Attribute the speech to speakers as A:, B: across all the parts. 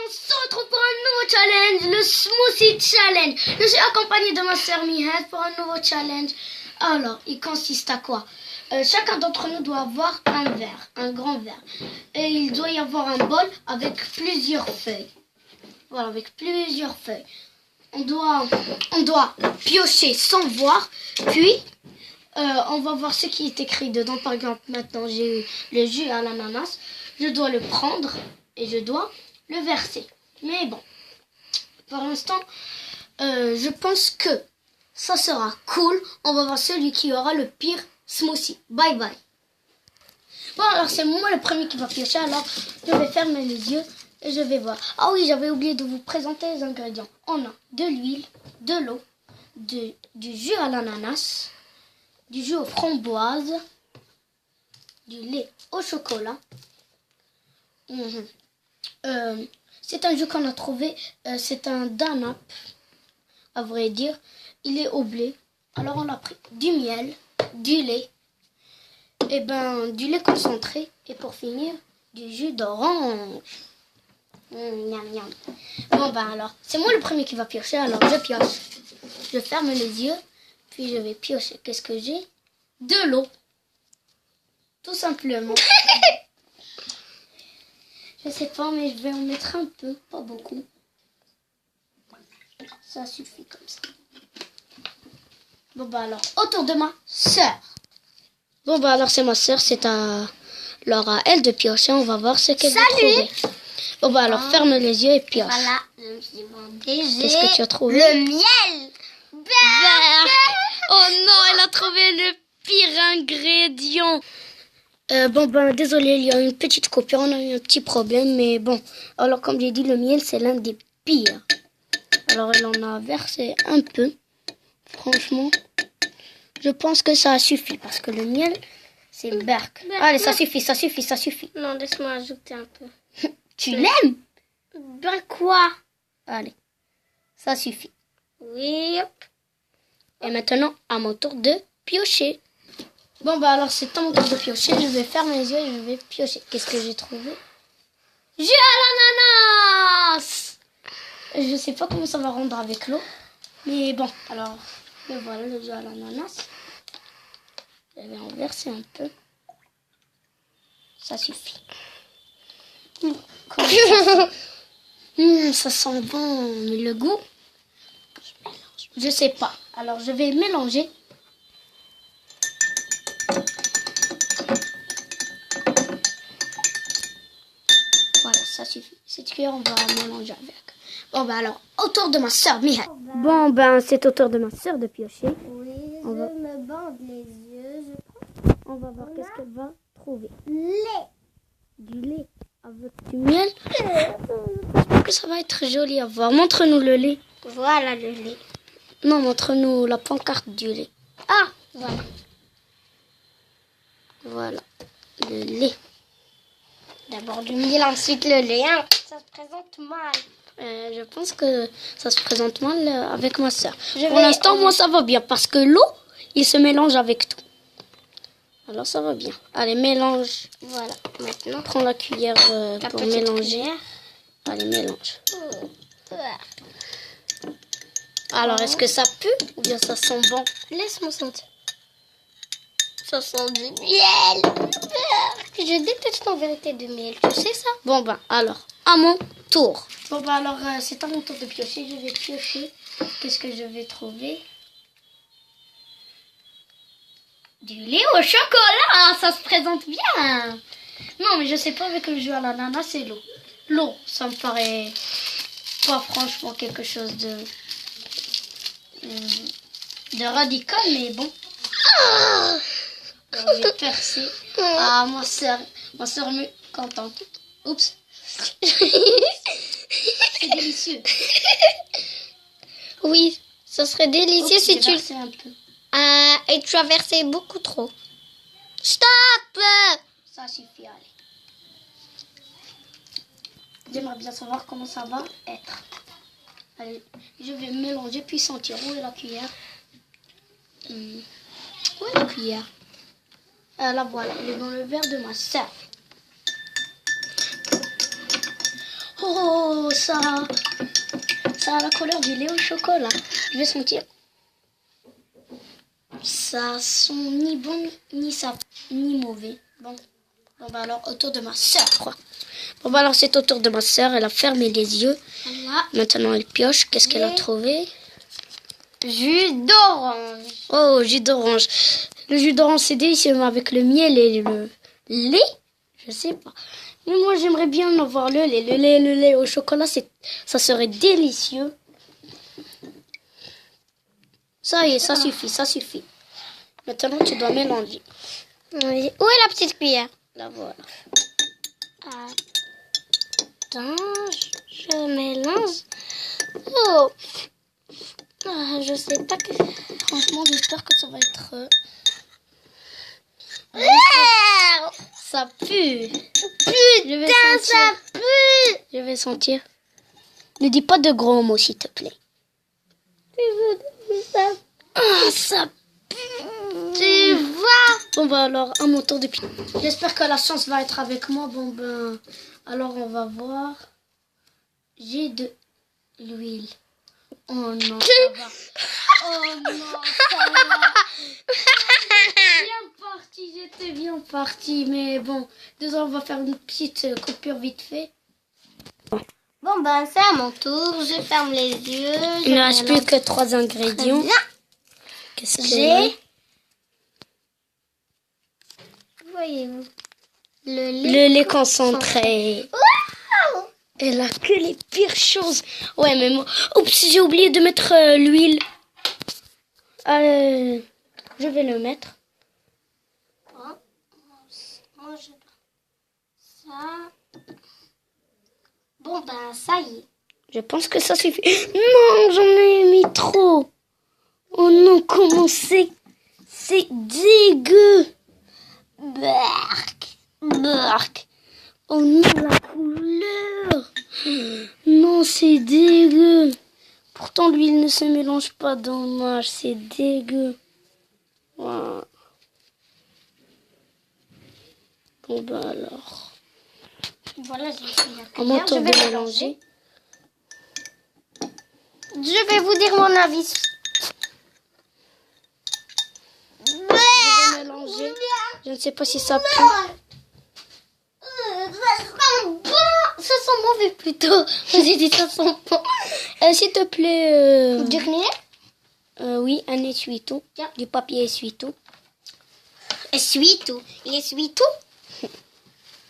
A: on se retrouve pour un nouveau challenge, le Smoothie Challenge. Je suis accompagnée de ma sœur Mihat pour un nouveau challenge. Alors, il consiste à quoi? Chacun d'entre nous doit avoir un verre, un grand verre. Et il doit y avoir un bol avec plusieurs feuilles. Voilà, avec plusieurs feuilles. On doit piocher sans voir, puis on va voir ce qui est écrit dedans. Par exemple, maintenant j'ai eu le jus à l'ananas. Je dois le prendre et je dois le verser. Mais bon, pour l'instant, je pense que ça sera cool. On va voir celui qui aura le pire smoothie. Bye bye. Bon, alors c'est moi le premier qui va piocher. Alors, je vais fermer les yeux et je vais voir. Ah oui, j'avais oublié de vous présenter les ingrédients. On a de l'huile, de l'eau, du jus à l'ananas, du jus aux framboises, du lait au chocolat. C'est un jus qu'on a trouvé, c'est un Danap, à vrai dire. Il est au blé. Alors on a pris du miel, du lait, et du lait concentré, et pour finir, du jus d'orange. Miam, miam. Bon alors, c'est moi le premier qui va piocher, alors je pioche. Je ferme les yeux, puis je vais piocher. Qu'est-ce que j'ai? De l'eau. Tout simplement. Je sais pas, mais je vais en mettre un peu, pas beaucoup. Ça suffit comme ça. Bon alors, autour de ma sœur. Bon alors c'est ma sœur, c'est à Laura, elle de piocher, on va voir ce qu'elle va trouver. Bon alors ferme les yeux et pioche.
B: Voilà, je me suis demandé,
A: qu'est-ce que tu as trouvé?
B: Le miel.
A: Oh non, elle a trouvé le pire ingrédient. Désolé, il y a une petite coupure, on a eu un petit problème, mais bon. Alors, comme j'ai dit, le miel, c'est l'un des pires. Alors, elle en a versé un peu. Franchement, je pense que ça suffit, parce que le miel, c'est berk. Allez, ça suffit.
B: Non, laisse-moi ajouter un peu.
A: Tu l'aimes?
B: Ben quoi?
A: Allez, ça suffit.
B: Oui, hop.
A: Et maintenant, à mon tour de piocher. Alors c'est à mon tour de piocher. Je vais fermer les yeux et je vais piocher. Qu'est-ce que j'ai trouvé? Jus à l'ananas! Je sais pas comment ça va rendre avec l'eau. Mais bon, alors, me voilà le jus à l'ananas. Je vais en verser un peu. Ça suffit. Ça sent bon. Mais le goût? Je sais pas. Alors je vais mélanger. Voilà, ça suffit. Cette cuillère, on va mélanger avec. Alors, autour de ma sœur, Miha. C'est au tour de ma sœur de piocher.
B: Oui, me bande les yeux.
A: On va voir qu'est-ce qu'elle va trouver.
B: Lait.
A: Du lait avec du miel. J'espère que ça va être joli à voir. Montre-nous le lait.
B: Voilà le lait.
A: Non, montre-nous la pancarte du lait.
B: Ah, voilà.
A: Voilà, le lait.
B: D'abord du miel, ensuite le lait. Hein. Ça se présente mal.
A: Je pense que ça se présente mal avec ma soeur. Pour l'instant, moi, ça va bien parce que l'eau, il se mélange avec tout. Alors, ça va bien. Allez, mélange.
B: Voilà. Maintenant,
A: prends la cuillère pour mélanger.
B: Cuillère.
A: Allez, mélange. Alors, est-ce que ça pue ou bien ça sent bon?
B: Laisse-moi sentir. Ça sent du miel. Je déteste en vérité du miel. Tu sais ça?
A: Alors, à mon tour. C'est à mon tour de piocher. Je vais piocher. Qu'est-ce que je vais trouver? Du lait au chocolat. Ça se présente bien. Non, mais je sais pas, avec le jus à l'ananas, c'est l'eau. L'eau, ça me paraît pas franchement quelque chose de radical, mais bon. Je vais percer. Ah, ma soeur me contente. Oups. C'est délicieux.
B: Oui, ça serait délicieux si tu...
A: un peu.
B: Et tu as versé beaucoup trop. Stop!
A: Ça suffit, allez. J'aimerais bien savoir comment ça va être. Allez, je vais mélanger puis sentir. Où est la cuillère? Où est la cuillère? La voilà, elle est dans le verre de ma sœur. Oh, ça a la couleur du lait au chocolat. Je vais sentir. Ça sent ni bon, ni mauvais. Bon, bah alors, autour de ma sœur, quoi. Bon, bah alors, c'est au tour de ma sœur. Elle a fermé les yeux.
B: Voilà.
A: Maintenant, elle pioche. Qu'est-ce qu'elle a trouvé?
B: Jus d'orange.
A: Oh, jus d'orange. Le jus d'orange, c'est délicieux, mais avec le miel et le lait, je sais pas. Mais moi, j'aimerais bien avoir le lait. Le lait au chocolat, ça serait délicieux. Ça y est, ça suffit. Maintenant, tu dois mélanger.
B: Oui. Où est la petite cuillère?
A: Là, voilà.
B: Attends, je mélange. Oh. Ah, je sais pas que...
A: Franchement, j'espère que ça va être... Ça pue.
B: Putain, ça pue.
A: Je vais sentir. Ne dis pas de gros mots, s'il te plaît. Ah, ça pue.
B: Tu vois?
A: Bon, bah alors, à mon tour de pied. J'espère que la chance va être avec moi. Bon, ben, alors on va voir. J'ai de l'huile. Oh non, ça va. Oh non, ça va. J'étais bien partie. Mais bon, désolé, on va faire une petite coupure vite fait.
B: Bon, ben, c'est à mon tour. Je ferme les yeux.
A: Il ne reste plus que 3 ingrédients. Qu'est-ce que
B: J'ai... Voyez-vous?
A: Le lait concentré.
B: Wow!
A: Elle a que les pires choses. Ouais, mais moi... Oups, j'ai oublié de mettre l'huile. Je vais le mettre.
B: Ça. Bon, ben, ça y est.
A: Je pense que ça suffit. Non, j'en ai mis trop. Oh non, comment c'est dégueu. Bark. Oh non, la couleur. Non, c'est dégueu. Pourtant, l'huile ne se mélange pas, dommage. C'est dégueu. Wow. Bon, ben alors.
B: Voilà, j'ai essayé la
A: À mon
B: cuillère.
A: tour
B: Je
A: de
B: vais
A: mélanger.
B: Je vais vous dire mon avis.
A: Je vais mélanger. Je ne sais pas si ça pue.
B: Ça sent bon. Ça sent mauvais plutôt. J'ai dit ça sent bon.
A: S'il te plaît.
B: Du grenier?
A: Oui, un essuie-tout. Du papier essuie-tout.
B: Essuie tout. Il essuie tout?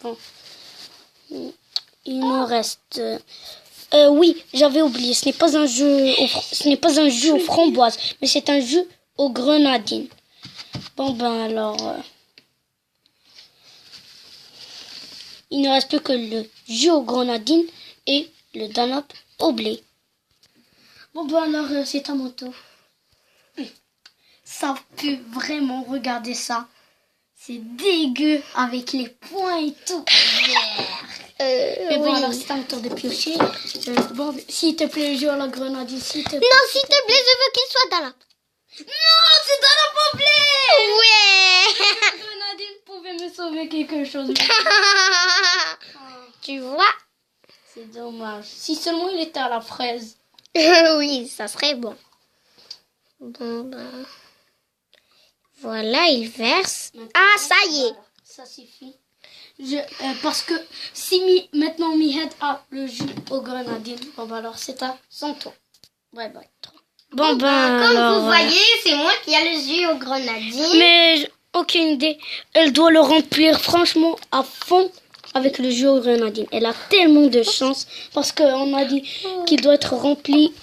A: Bon. Il nous reste. Oui, j'avais oublié. Ce n'est pas un jus aux framboises, mais c'est un jus aux grenadines. Bon ben alors. Il ne reste plus que le jus aux grenadines et le Danop au blé. Bon ben alors c'est à mon tour. Ça pue vraiment, regardez ça. C'est dégueu avec les points et tout. Mais bon,
B: Oui.
A: alors c'est à mon tour de piocher. Bon, s'il te plaît, le jus à la grenadine, s'il te plaît.
B: Non, s'il te plaît, je veux qu'il soit dans la...
A: Non, c'est Danop au blé.
B: Ouais.
A: La grenadine pouvait me sauver quelque chose.
B: Tu vois?
A: C'est dommage. Si seulement il était à la fraise.
B: Oui, ça serait bon. Bon, ben... Voilà, il verse. Ah, ça y est.
A: Voilà, ça suffit. Parce que si maintenant Mihed a le jus aux grenadines, bon bah alors c'est à son tour. Bye bye. Bon ben
B: Comme
A: alors,
B: vous voyez, c'est moi qui a le jus aux grenadines.
A: mais aucune idée. Elle doit le remplir franchement à fond avec le jus aux grenadines. Elle a tellement de chance parce qu'on a dit qu'il doit être rempli